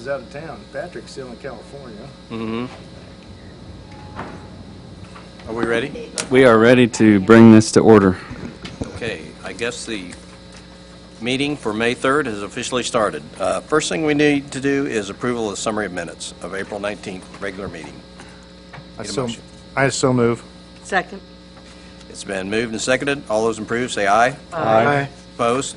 is out of town. Patrick's still in California. Mm-hmm. Are we ready? We are ready to bring this to order. Okay, I guess the meeting for May 3rd has officially started. First thing we need to do is approval of the summary of minutes of April 19th, regular meeting. Need a motion. I so move. Second. It's been moved and seconded. All those approve, say aye. Aye. Opposed?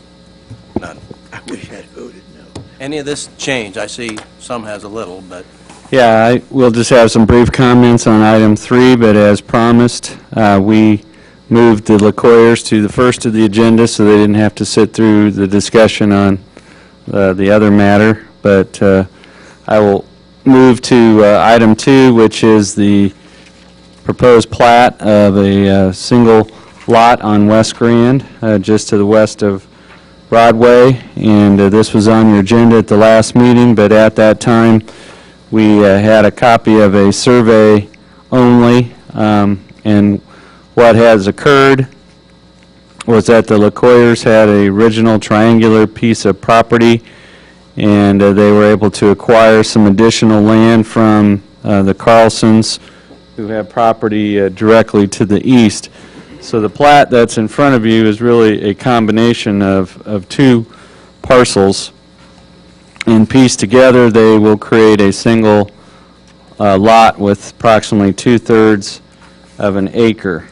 None. I wish I'd voted no. Any of this change? I see some has a little, but Yeah, we'll just have some brief comments on item 3, but as promised, we moved the LaCoyers to the first of the agenda so they didn't have to sit through the discussion on the other matter. But I will move to item 2, which is the proposed plat of a single lot on West Grand, just to the west of Broadway. And this was on your agenda at the last meeting, but at that time, we had a copy of a survey only, and what has occurred was that the LaCoyers had an original triangular piece of property, and they were able to acquire some additional land from the Carlsons, who have property directly to the east. So the plat that's in front of you is really a combination of two parcels. And pieced together, they will create a single lot with approximately 2/3 of an acre.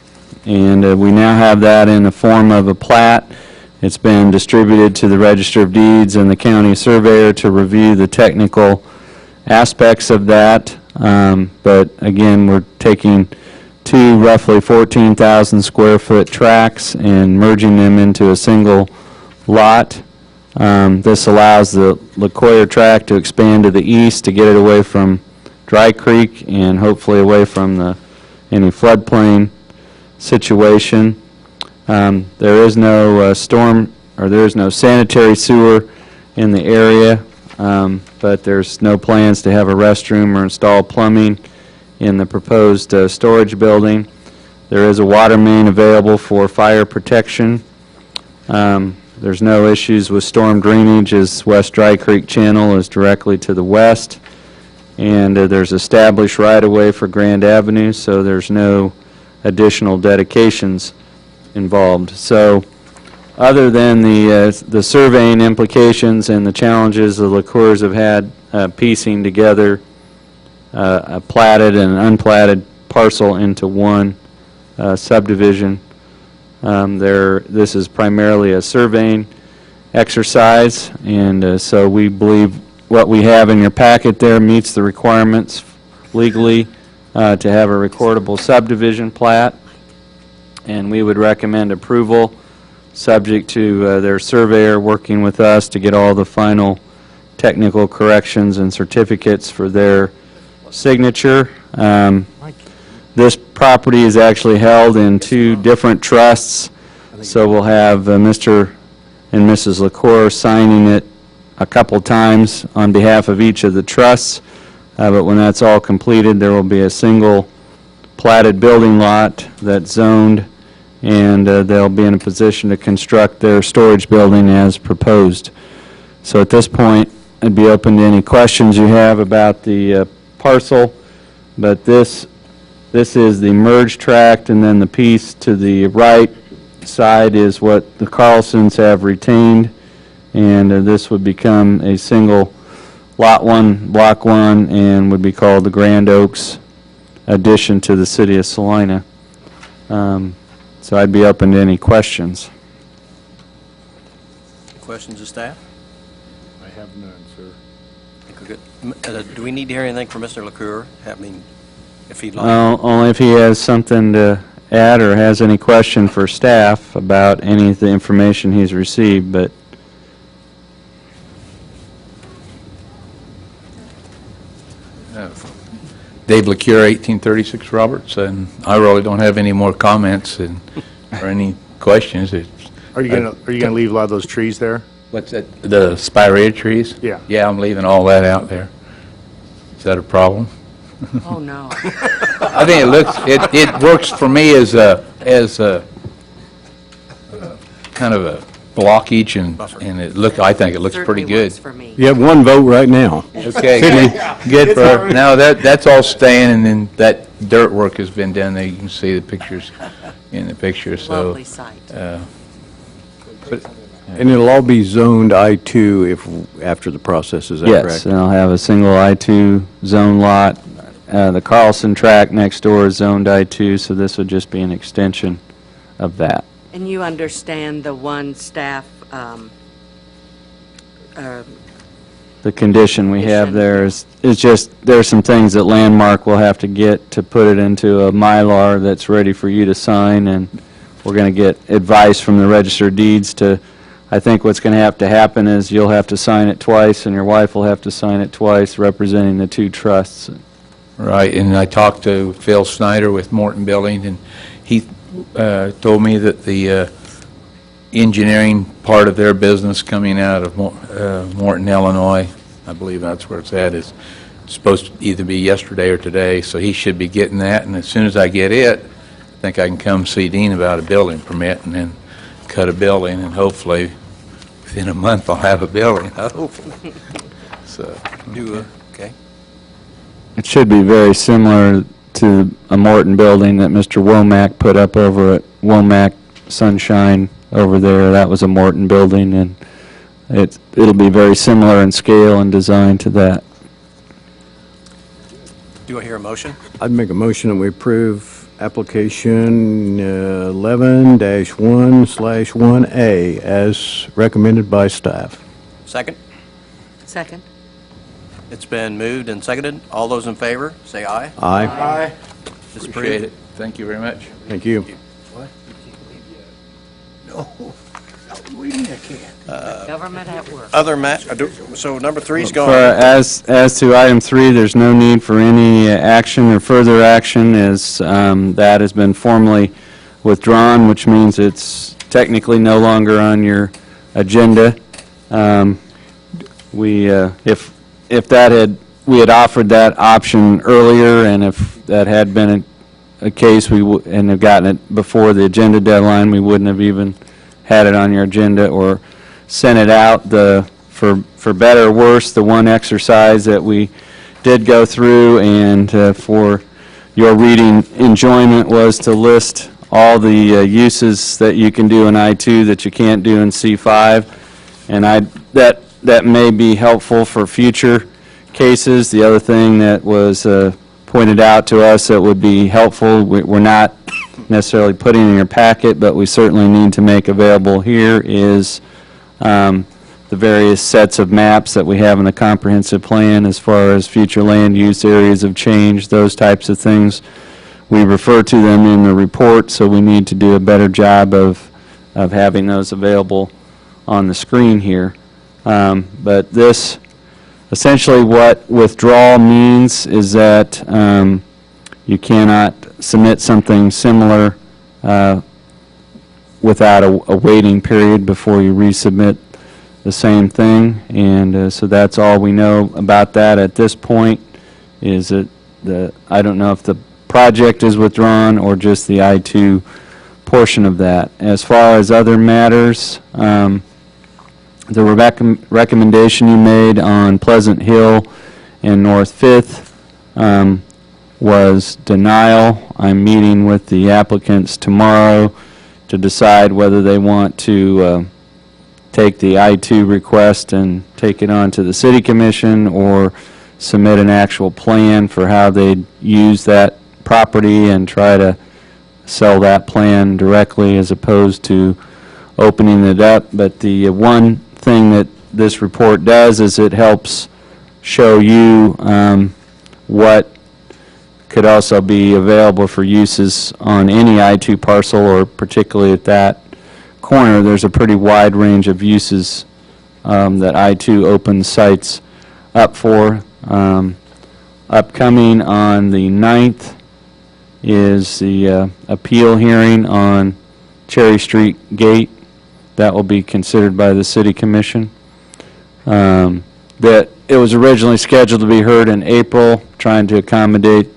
And we now have that in the form of a plat. It's been distributed to the Register of Deeds and the county surveyor to review the technical aspects of that. But again, we're taking two roughly 14,000 square foot tracts and merging them into a single lot. This allows the LaCoyer tract to expand to the east to get it away from Dry Creek and hopefully away from any floodplain situation. There is no there is no sanitary sewer in the area, but there's no plans to have a restroom or install plumbing in the proposed storage building. There is a water main available for fire protection. There's no issues with storm drainage, as West Dry Creek Channel is directly to the west. And there's established right-of-way for Grand Avenue, so there's no additional dedications involved. So other than the surveying implications and the challenges the LaCoyers have had piecing together a platted and unplatted parcel into one subdivision, this is primarily a surveying exercise, and so we believe what we have in your packet there meets the requirements legally to have a recordable subdivision plat, and we would recommend approval subject to their surveyor working with us to get all the final technical corrections and certificates for their signature. This property is actually held in two different trusts, so we'll have Mr. and Mrs. LaCour signing it a couple times on behalf of each of the trusts, but when that's all completed, there will be a single platted building lot that's zoned, and they'll be in a position to construct their storage building as proposed. So at this point, I'd be open to any questions you have about the parcel, but this is the merged tract, and then the piece to the right side is what the Carlsons have retained, and this would become a single Lot 1, Block 1, and would be called the Grand Oaks addition to the city of Salina. So I'd be open to any questions. questions of staff? I have none, sir. I think we're good. Do we need to hear anything from Mr. LaCour? I mean, if he'd like. Only if he has something to add or has any question for staff about any of the information he's received, but Dave LaCure, 1836 Roberts, and I really don't have any more comments or any questions. Are you gonna leave a lot of those trees there? What's that? The spirea trees? Yeah. Yeah, I'm leaving all that out there. Is that a problem? Oh, no. I think it works for me as a kind of a blockage, and Buffer. I think it looks pretty Certainly good. works for me. You have one vote right now. Okay, good for, now that's all staying, and then that dirt work has been done there. You can see the pictures in the picture, so. Lovely site. And it'll all be zoned I-2 after the process, is that correct? Yes, and I'll have a single I-2 zone lot. The Carlson tract next door is zoned I-2, so this would just be an extension of that. And you understand the one staff, The condition we have Condition. there is just, there are some things that Landmark will have to get to put it into a Mylar that's ready for you to sign, and we're going to get advice from the Register of Deeds to, I think what's going to happen is you'll have to sign it twice, and your wife will have to sign it twice, representing the two trusts. Right, and I talked to Phil Snyder with Morton Building, and he told me that the engineering part of their business coming out of Morton, Illinois, I believe that's where it's at, is supposed to either be yesterday or today, so he should be getting that, and as soon as I get it, I think I can come see Dean about a building permit and then cut a building, and hopefully within a month I'll have a building, hopefully. So, Okay. It should be very similar to a Morton building that Mr. Womack put up over at Womack Sunshine over there. That was a Morton building, and it'll be very similar in scale and design to that. Do I hear a motion? I'd make a motion that we approve application 11-1/1A as recommended by staff. Second? second. It's been moved and seconded. All those in favor, say aye. Aye. It's appreciate approved. it. Thank you very much. Thank you. No, not reading, I can't. Government at work. Other so number 3's For, gone. as to item 3, there's no need for any action or further action, as that has been formally withdrawn, which means it's technically no longer on your agenda. If we had offered that option earlier, and if that had been a case, and have gotten it before the agenda deadline, we wouldn't have even had it on your agenda or sent it out. For better or worse, the one exercise that we did go through, and for your reading enjoyment, was to list all the uses that you can do in I-2 that you can't do in C-5, and that may be helpful for future cases. The other thing that was pointed out to us that would be helpful, we're not necessarily putting in your packet, but we certainly need to make available here, is the various sets of maps that we have in the comprehensive plan as far as future land use, areas of change, those types of things. We refer to them in the report, so we need to do a better job of having those available on the screen here. But this, essentially what withdrawal means is that you cannot submit something similar without a waiting period before you resubmit the same thing, and so that's all we know about that at this point. Is that I don't know if the project is withdrawn or just the I-2 portion of that. As far as other matters, the recommendation you made on Pleasant Hill and North Fifth was denial. I'm meeting with the applicants tomorrow to decide whether they want to take the I-2 request and take it on to the City Commission, or submit an actual plan for how they'd use that property and try to sell that plan directly as opposed to opening it up. But the one thing that this report does is it helps show you what could also be available for uses on any I-2 parcel, or particularly at that corner. There's a pretty wide range of uses that I-2 opens sites up for. Upcoming on the 9th is the appeal hearing on Cherry Street Gate. That will be considered by the City Commission. That it was originally scheduled to be heard in April, trying to accommodate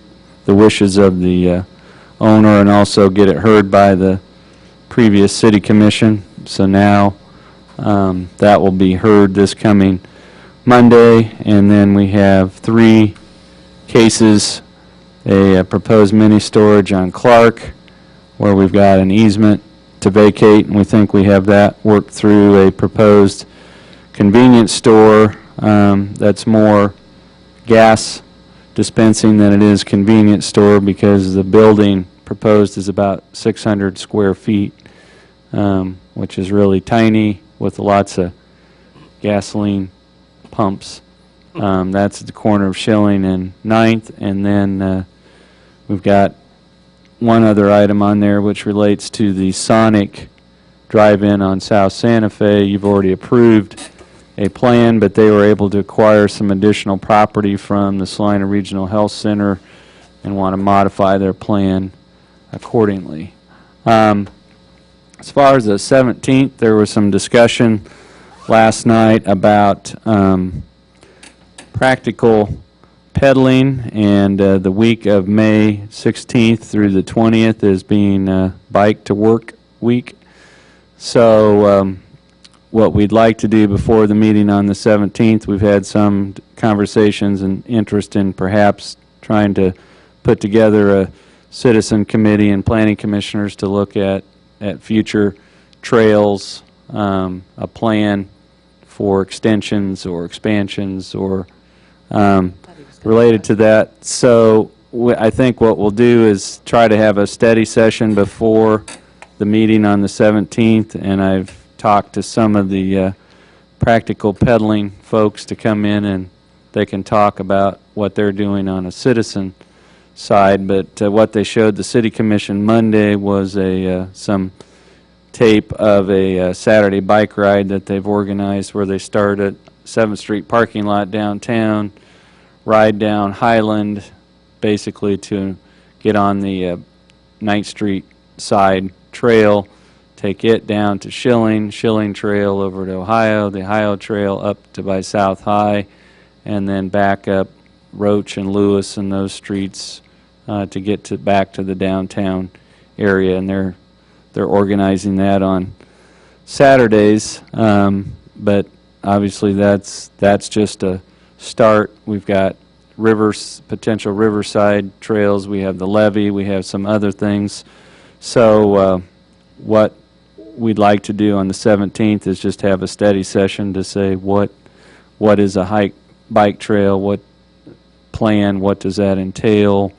the wishes of the owner and also get it heard by the previous City Commission. So now That will be heard this coming Monday, and then we have 3 cases, a proposed mini storage on Clark, where we've got an easement to vacate, and we think we have that worked through. A proposed convenience store that's more gas dispensing than it is convenience store, because the building proposed is about 600 square feet, which is really tiny with lots of gasoline pumps. That's at the corner of Schilling and 9th, and then we've got one other item on there which relates to the Sonic Drive-In on South Santa Fe. You've already approved a plan, but they were able to acquire some additional property from the Salina Regional Health Center and want to modify their plan accordingly. As far as the 17th, there was some discussion last night about practical pedaling, and the week of May 16th through the 20th is being Bike to Work Week. So what we'd like to do before the meeting on the 17th, we've had some conversations and interest in perhaps trying to put together a citizen committee and planning commissioners to look at future trails, a plan for extensions or expansions or related to that. So I think what we'll do is try to have a study session before the meeting on the 17th, and I've talked to some of the practical pedaling folks to come in, and they can talk about what they're doing on a citizen side. But what they showed the City Commission Monday was some tape of a Saturday bike ride that they've organized, where they start at 7th Street parking lot downtown, ride down Highland, basically to get on the 9th Street side trail, take it down to Schilling Trail over to Ohio, the Ohio Trail up to by South High, and then back up Roach and Lewis and those streets to get back to the downtown area. And they're organizing that on Saturdays, but obviously that's just a start. We've got potential riverside trails, we have the levee, we have some other things. So what we'd like to do on the 17th is just have a study session to say what is a bike trail, what plan, what does that entail.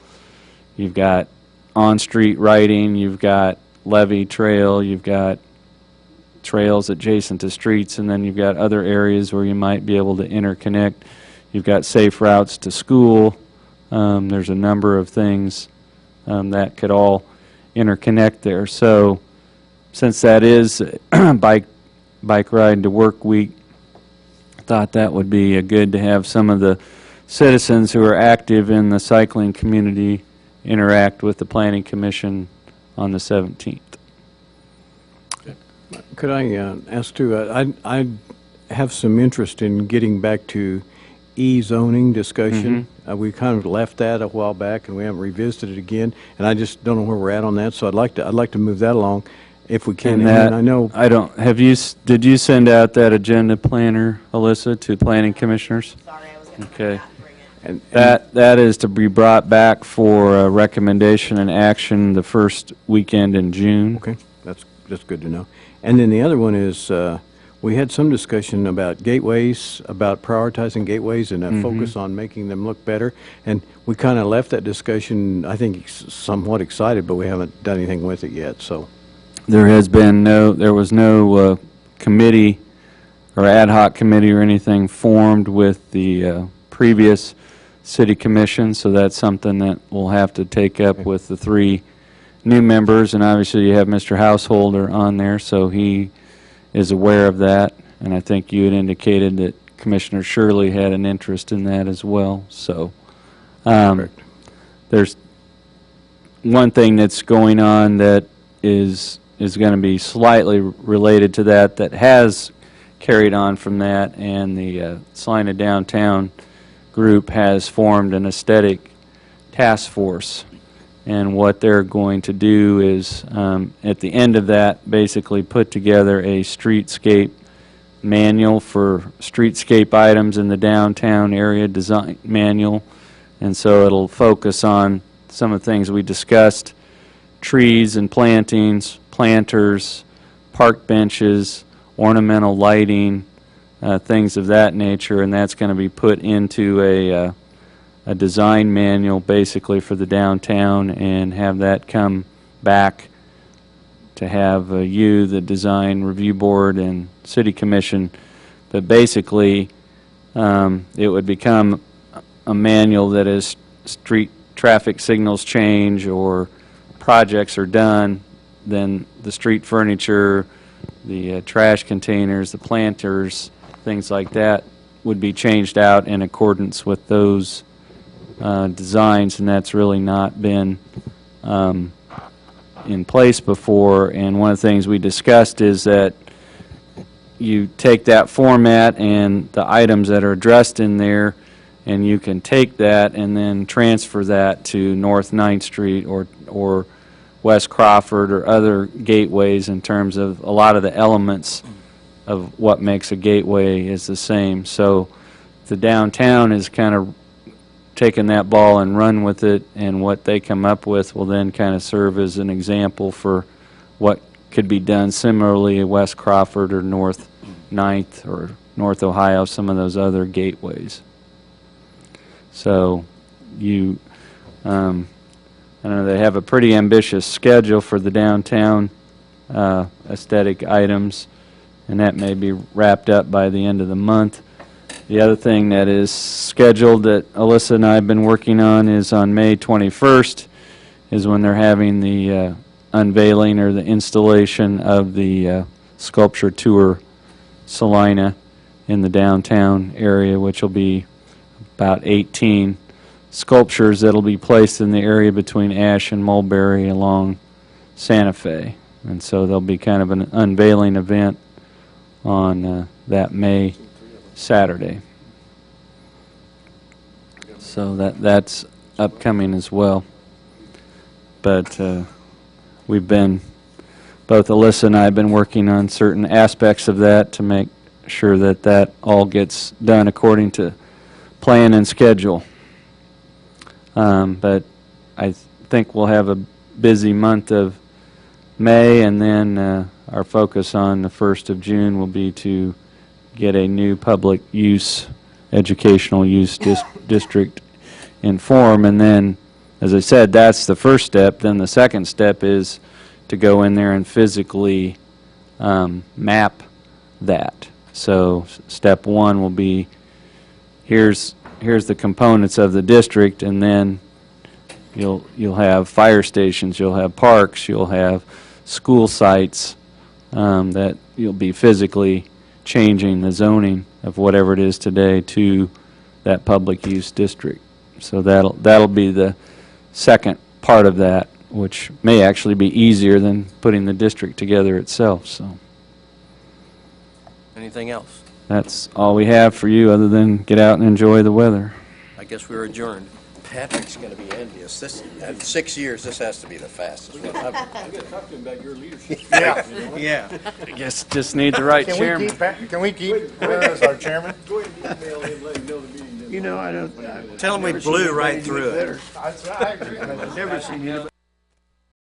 You've got on-street riding, you've got levee trail, you've got trails adjacent to streets, and then you've got other areas where you might be able to interconnect. You've got safe routes to school. There's a number of things that could all interconnect there. So since that is bike ride to work week, I thought that would be good to have some of the citizens who are active in the cycling community interact with the Planning Commission on the 17th. Could I ask too, I have some interest in getting back to e-zoning discussion. We kind of left that a while back, and we haven't revisited it again, and I just don't know where we're at on that, so I'd like to move that along if we can. And I know did you send out that agenda planner, Alyssa, to planning commissioners? Sorry, I was going to Okay. and That is to be brought back for recommendation and action the first weekend in June. okay, that's good to know. And then the other one is, we had some discussion about gateways, about prioritizing gateways and a focus on making them look better. And we kind of left that discussion, I think, somewhat excited, but we haven't done anything with it yet. So There was no committee or ad hoc committee or anything formed with the previous city commission, so that's something that we'll have to take up with the 3 new members. And obviously you have Mr. Householder on there, so he is aware of that, and I think you had indicated that Commissioner Shirley had an interest in that as well. So there's one thing that's going on that is going to be slightly related to that has carried on from that, and the Salina Downtown group has formed an aesthetic task force. And what they're going to do is, at the end of that, basically put together a streetscape manual for streetscape items in the downtown area, design manual. And so it'll focus on some of the things we discussed: trees and plantings, planters, park benches, ornamental lighting, things of that nature. And that's going to be put into a design manual basically for the downtown, and have that come back to have you, the design review board, and city commission. But basically it would become a manual that as street traffic signals change or projects are done, then the street furniture, the trash containers, the planters, things like that would be changed out in accordance with those designs. And that's really not been in place before. And one of the things we discussed is that you take that format and the items that are addressed in there, and you can take that and then transfer that to North 9th Street or West Crawford or other gateways, in terms of a lot of the elements of what makes a gateway is the same. So the downtown is kind of taking that ball and run with it, and what they come up with will then kind of serve as an example for what could be done similarly at West Crawford or North 9th or North Ohio, some of those other gateways. So you, I don't know, they have a pretty ambitious schedule for the downtown aesthetic items, and that may be wrapped up by the end of the month. The other thing that is scheduled that Alyssa and I have been working on is on May 21st is when they're having the unveiling or the installation of the sculpture tour Salina in the downtown area, which will be about 18 sculptures that will be placed in the area between Ash and Mulberry along Santa Fe. And so there'll be kind of an unveiling event on that May Saturday. So that's upcoming as well. But we've been, both Alyssa and I have been working on certain aspects of that to make sure that that all gets done according to plan and schedule. But I think we'll have a busy month of May, and then our focus on the 1st of June will be to get a new public use, educational use district in form. And then, as I said, that's the first step. Then the second step is to go in there and physically map that. So step one will be, here's the components of the district, and then you'll have fire stations, you'll have parks, you'll have school sites that you'll be physically changing the zoning of whatever it is today to that public use district. So that'll be the second part of that, which may actually be easier than putting the district together itself. So Anything else? that's all we have for you, other than get out and enjoy the weather. I guess we're adjourned. Patrick's going to be envious. In 6 years, this has to be the fastest one. Yeah. I guess just need the right chairman. Can we keep as our chairman? You know, I don't. Tell him we blew right through it. I agree. I've never seen anybody.